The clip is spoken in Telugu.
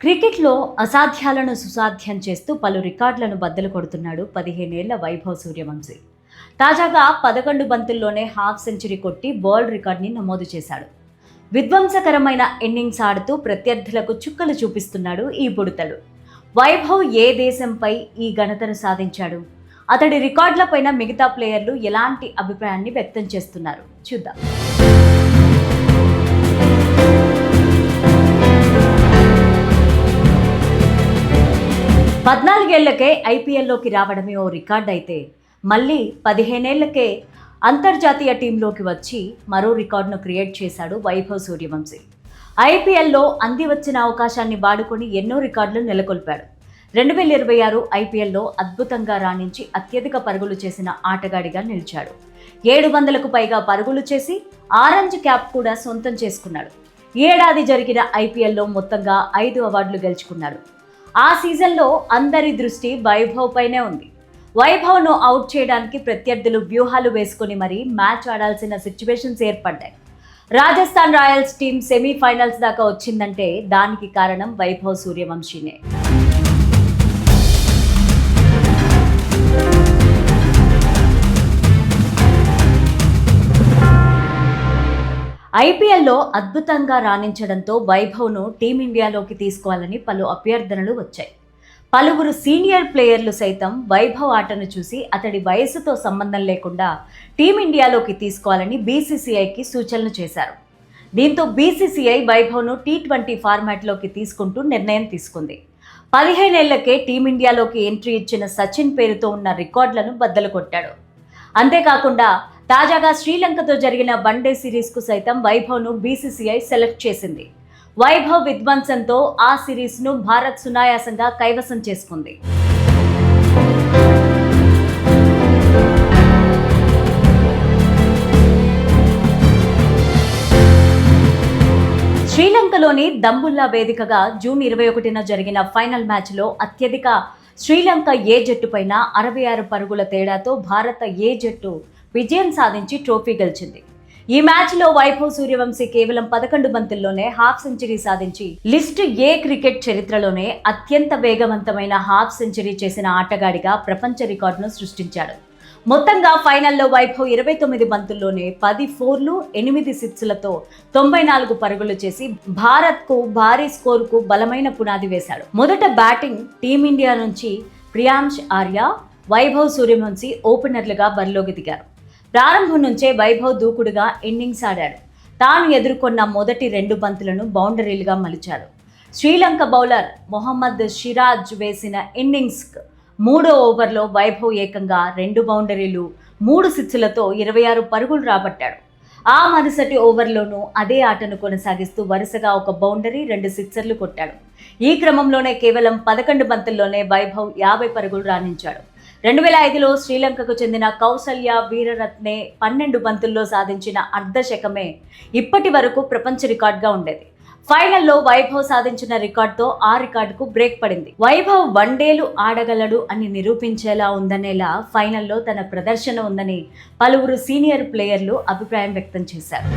క్రికెట్లో అసాధ్యాలను సుసాధ్యం చేస్తూ పలు రికార్డులను బద్దలు కొడుతున్నాడు 15 ఏళ్ల వైభవ్ సూర్యవంశీ. తాజాగా 11 బంతుల్లోనే హాఫ్ సెంచరీ కొట్టి వరల్డ్ రికార్డుని నమోదు చేశాడు. విధ్వంసకరమైన ఇన్నింగ్స్ ఆడుతూ ప్రత్యర్థులకు చుక్కలు చూపిస్తున్నాడు ఈ బుడతడు. వైభవ్ ఏ దేశంపై ఈ ఘనతను సాధించాడు? అతడి రికార్డులపైన మిగతా ప్లేయర్లు ఎలాంటి అభిప్రాయాన్ని వ్యక్తం చేస్తున్నారు చూద్దాం. 14 ఏళ్లకే ఐపీఎల్లోకి రావడమే ఓ రికార్డ్ అయితే, మళ్ళీ 15 ఏళ్లకే అంతర్జాతీయ టీంలోకి వచ్చి మరో రికార్డును క్రియేట్ చేశాడు వైభవ్ సూర్యవంశీ. ఐపీఎల్లో అంది వచ్చిన అవకాశాన్ని వాడుకొని ఎన్నో రికార్డులు నెలకొల్పాడు. 2026 ఐపీఎల్లో అద్భుతంగా రాణించి అత్యధిక పరుగులు చేసిన ఆటగాడిగా నిలిచాడు. 700కు పైగా పరుగులు చేసి ఆరెంజ్ క్యాప్ కూడా సొంతం చేసుకున్నాడు. ఈ ఏడాది జరిగిన ఐపీఎల్లో మొత్తంగా 5 అవార్డులు గెలుచుకున్నాడు. ఆ సీజన్లో అందరి దృష్టి వైభవ్ పైనే ఉంది. వైభవ్ను అవుట్ చేయడానికి ప్రత్యర్థులు వ్యూహాలు వేసుకుని మరీ మ్యాచ్ ఆడాల్సిన సిచ్యువేషన్స్ ఏర్పడ్డాయి. రాజస్థాన్ రాయల్స్ టీం సెమీఫైనల్స్ దాకా వచ్చిందంటే దానికి కారణం వైభవ్ సూర్యవంశీనే. ఐపీఎల్లో అద్భుతంగా రాణించడంతో వైభవ్ను టీమిండియాలోకి తీసుకోవాలని పలు అభ్యర్థనలు వచ్చాయి. పలువురు సీనియర్ ప్లేయర్లు సైతం వైభవ్ ఆటను చూసి అతడి వయసుతో సంబంధం లేకుండా టీమిండియాలోకి తీసుకోవాలని బీసీసీఐకి సూచనలు చేశారు. దీంతో బీసీసీఐ వైభవ్ను T20 ఫార్మాట్లోకి తీసుకుంటూ నిర్ణయం తీసుకుంది. 15 ఏళ్లకే టీమిండియాలోకి ఎంట్రీ ఇచ్చిన సచిన్ పేరుతో ఉన్న రికార్డులను బద్దలు కొట్టాడు. అంతేకాకుండా తాజాగా శ్రీలంకతో జరిగిన వన్డే సిరీస్కు సైతం వైభవ్ను బీసీసీఐ సెలెక్ట్ చేసింది. వైభవ్ విధ్వంసంతో ఆ సిరీస్ను భారత్ సునాయాసంగా కైవసం చేసుకుంది. శ్రీలంకలోని దంబుల్లా వేదికగా జూన్ 21న జరిగిన ఫైనల్ మ్యాచ్లో అత్యధిక శ్రీలంక ఏ జట్టు పైన 66 పరుగుల తేడాతో భారత ఏ జట్టు విజయం సాధించి ట్రోఫీ గెలిచింది. ఈ మ్యాచ్లో వైభవ్ సూర్యవంశీ కేవలం 11 బంతుల్లోనే హాఫ్ సెంచరీ సాధించి లిస్ట్ ఏ క్రికెట్ చరిత్రలోనే అత్యంత వేగవంతమైన హాఫ్ సెంచరీ చేసిన ఆటగాడిగా ప్రపంచ రికార్డును సృష్టించాడు. మొత్తంగా ఫైనల్లో వైభవ్ 29 బంతుల్లోనే 10 4లు 8 సిక్స్లతో 94 పరుగులు చేసి భారత్కు భారీ స్కోరుకు బలమైన పునాది వేశాడు. మొదట బ్యాటింగ్ టీమిండియా నుంచి ప్రియాంష్ ఆర్య, వైభవ్ సూర్యవంశీ ఓపెనర్లుగా బరిలోకి దిగారు. ప్రారంభం నుంచే వైభవ్ దూకుడుగా ఇన్నింగ్స్ ఆడాడు. తాను ఎదుర్కొన్న మొదటి 2 బంతులను బౌండరీలుగా మలిచాడు. శ్రీలంక బౌలర్ మొహమ్మద్ సిరాజ్ వేసిన ఇన్నింగ్స్ 3వ ఓవర్లో వైభవ్ ఏకంగా 2 బౌండరీలు 3 సిక్స్లతో 26 పరుగులు రాబట్టాడు. ఆ మరుసటి ఓవర్లోనూ అదే ఆటను కొనసాగిస్తూ వరుసగా 1 బౌండరీ 2 సిక్సర్లు కొట్టాడు. ఈ క్రమంలోనే కేవలం 11 బంతుల్లోనే వైభవ్ 50 పరుగులు రాణించాడు. 2005లో శ్రీలంకకు చెందిన కౌసల్య వీరరత్నే 12 బంతుల్లో సాధించిన అర్ధశకమే ఇప్పటి వరకు ప్రపంచ రికార్డుగా ఉండేది. ఫైనల్లో వైభవ్ సాధించిన రికార్డుతో ఆ రికార్డుకు బ్రేక్ పడింది. వైభవ్ వన్డేలు ఆడగలడు అని నిరూపించేలా ఉందనేలా ఫైనల్లో తన ప్రదర్శన ఉందని పలువురు సీనియర్ ప్లేయర్లు అభిప్రాయం వ్యక్తం చేశారు.